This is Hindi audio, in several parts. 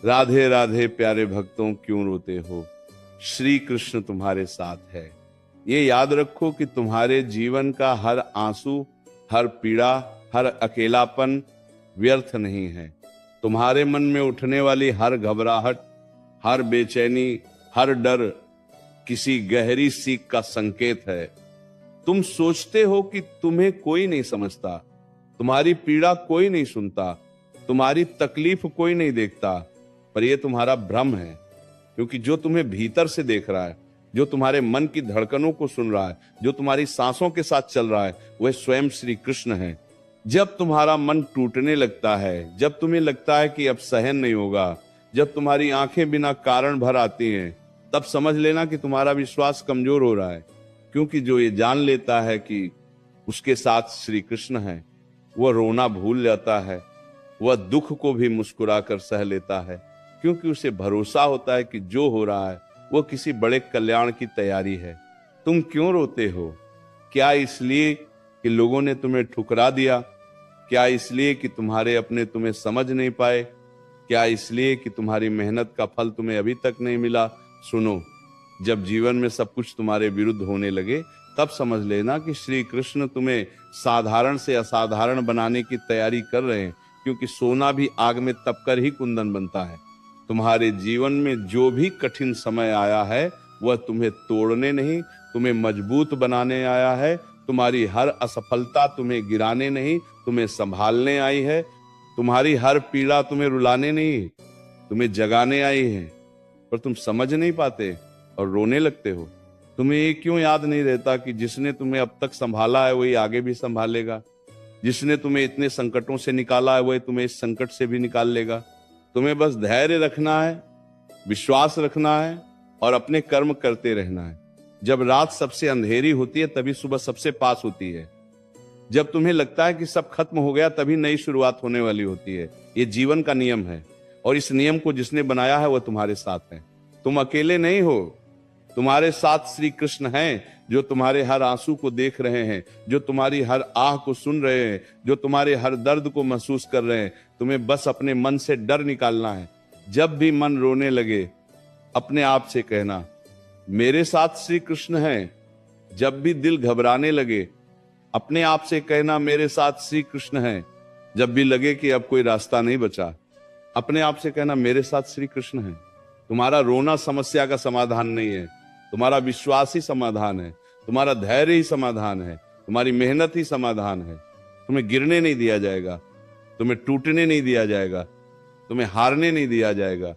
राधे राधे प्यारे भक्तों क्यों रोते हो, श्री कृष्ण तुम्हारे साथ है। ये याद रखो कि तुम्हारे जीवन का हर आंसू, हर पीड़ा, हर अकेलापन व्यर्थ नहीं है। तुम्हारे मन में उठने वाली हर घबराहट, हर बेचैनी, हर डर किसी गहरी सीख का संकेत है। तुम सोचते हो कि तुम्हें कोई नहीं समझता, तुम्हारी पीड़ा कोई नहीं सुनता, तुम्हारी तकलीफ कोई नहीं देखता, पर यह तुम्हारा भ्रम है। क्योंकि जो तुम्हें भीतर से देख रहा है, जो तुम्हारे मन की धड़कनों को सुन रहा है, जो तुम्हारी सांसों के साथ चल रहा है, वह स्वयं श्री कृष्ण है। जब तुम्हारा मन टूटने लगता है, जब तुम्हें लगता है कि अब सहन नहीं होगा, जब तुम्हारी आंखें बिना कारण भर आती हैं, तब समझ लेना कि तुम्हारा विश्वास कमजोर हो रहा है। क्योंकि जो ये जान लेता है कि उसके साथ श्री कृष्ण है, वह रोना भूल जाता है, वह दुख को भी मुस्कुरा कर सह लेता है। क्योंकि उसे भरोसा होता है कि जो हो रहा है वह किसी बड़े कल्याण की तैयारी है। तुम क्यों रोते हो? क्या इसलिए कि लोगों ने तुम्हें ठुकरा दिया? क्या इसलिए कि तुम्हारे अपने तुम्हें समझ नहीं पाए? क्या इसलिए कि तुम्हारी मेहनत का फल तुम्हें अभी तक नहीं मिला? सुनो, जब जीवन में सब कुछ तुम्हारे विरुद्ध होने लगे, तब समझ लेना कि श्री कृष्ण तुम्हें साधारण से असाधारण बनाने की तैयारी कर रहे हैं। क्योंकि सोना भी आग में तपकर ही कुंदन बनता है। तुम्हारे जीवन में जो भी कठिन समय आया है, वह तुम्हें तोड़ने नहीं, तुम्हें मजबूत बनाने आया है। तुम्हारी हर असफलता तुम्हें गिराने नहीं, तुम्हें संभालने आई है। तुम्हारी हर पीड़ा तुम्हें रुलाने नहीं, तुम्हें जगाने आई है। पर तुम समझ नहीं पाते और रोने लगते हो। तुम्हें ये क्यों याद नहीं रहता कि जिसने तुम्हें अब तक संभाला है वही आगे भी संभालेगा। जिसने तुम्हें इतने संकटों से निकाला है वही तुम्हें इस संकट से भी निकाल लेगा। तुम्हें बस धैर्य रखना है, विश्वास रखना है और अपने कर्म करते रहना है। जब रात सबसे अंधेरी होती है तभी सुबह सबसे पास होती है। जब तुम्हें लगता है कि सब खत्म हो गया तभी नई शुरुआत होने वाली होती है। ये जीवन का नियम है और इस नियम को जिसने बनाया है वह तुम्हारे साथ है। तुम अकेले नहीं हो, तुम्हारे साथ श्री कृष्ण हैं, जो तुम्हारे हर आंसू को देख रहे हैं, जो तुम्हारी हर आह को सुन रहे हैं, जो तुम्हारे हर दर्द को महसूस कर रहे हैं। तुम्हें बस अपने मन से डर निकालना है। जब भी मन रोने लगे, अपने आप से कहना, मेरे साथ श्री कृष्ण हैं। जब भी दिल घबराने लगे, अपने आप से कहना, मेरे साथ श्री कृष्ण हैं। जब भी लगे कि अब कोई रास्ता नहीं बचा, अपने आप से कहना, मेरे साथ श्री कृष्ण हैं। तुम्हारा रोना समस्या का समाधान नहीं है, तुम्हारा विश्वास ही समाधान है, तुम्हारा धैर्य ही समाधान है, तुम्हारी मेहनत ही समाधान है। तुम्हें गिरने नहीं दिया जाएगा, तुम्हें टूटने नहीं दिया जाएगा, तुम्हें हारने नहीं दिया जाएगा।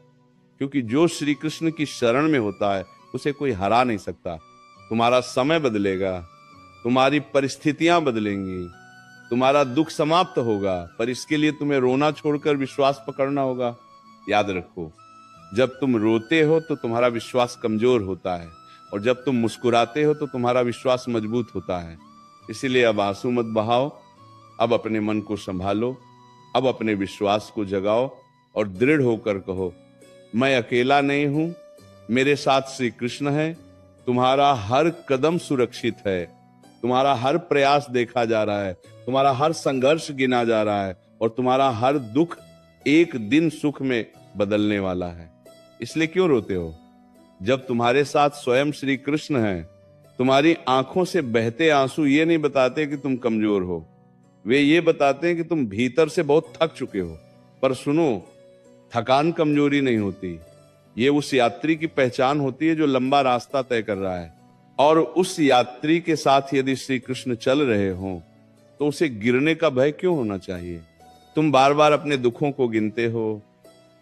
क्योंकि जो श्री कृष्ण की शरण में होता है उसे कोई हरा नहीं सकता। तुम्हारा समय बदलेगा, तुम्हारी परिस्थितियां बदलेंगी, तुम्हारा दुख समाप्त होगा, पर इसके लिए तुम्हें रोना छोड़कर विश्वास पकड़ना होगा। याद रखो, जब तुम रोते हो तो तुम्हारा विश्वास कमजोर होता है और जब तुम मुस्कुराते हो तो तुम्हारा विश्वास मजबूत होता है। इसीलिए अब आंसू मत बहाओ, अब अपने मन को संभालो, अब अपने विश्वास को जगाओ और दृढ़ होकर कहो, मैं अकेला नहीं हूं, मेरे साथ श्री कृष्ण है। तुम्हारा हर कदम सुरक्षित है, तुम्हारा हर प्रयास देखा जा रहा है, तुम्हारा हर संघर्ष गिना जा रहा है और तुम्हारा हर दुख एक दिन सुख में बदलने वाला है। इसलिए क्यों रोते हो? जब तुम्हारे साथ स्वयं श्री कृष्ण हैं। तुम्हारी आंखों से बहते आंसू ये नहीं बताते कि तुम कमजोर हो, वे ये बताते हैं कि तुम भीतर से बहुत थक चुके हो। पर सुनो, थकान कमजोरी नहीं होती, ये उस यात्री की पहचान होती है जो लंबा रास्ता तय कर रहा है। और उस यात्री के साथ यदि श्री कृष्ण चल रहे हो तो उसे गिरने का भय क्यों होना चाहिए? तुम बार बार अपने दुखों को गिनते हो,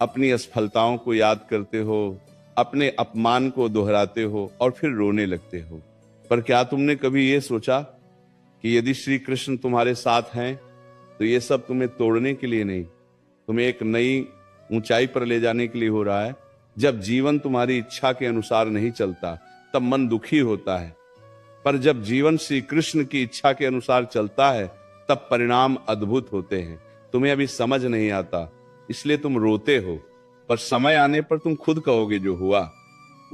अपनी असफलताओं को याद करते हो, अपने अपमान को दोहराते हो और फिर रोने लगते हो। पर क्या तुमने कभी ये सोचा कि यदि श्री कृष्ण तुम्हारे साथ हैं तो ये सब तुम्हें तोड़ने के लिए नहीं, तुम्हें एक नई ऊंचाई पर ले जाने के लिए हो रहा है। जब जीवन तुम्हारी इच्छा के अनुसार नहीं चलता तब मन दुखी होता है, पर जब जीवन श्री कृष्ण की इच्छा के अनुसार चलता है तब परिणाम अद्भुत होते हैं। तुम्हें अभी समझ नहीं आता, इसलिए तुम रोते हो, पर समय आने पर तुम खुद कहोगे जो हुआ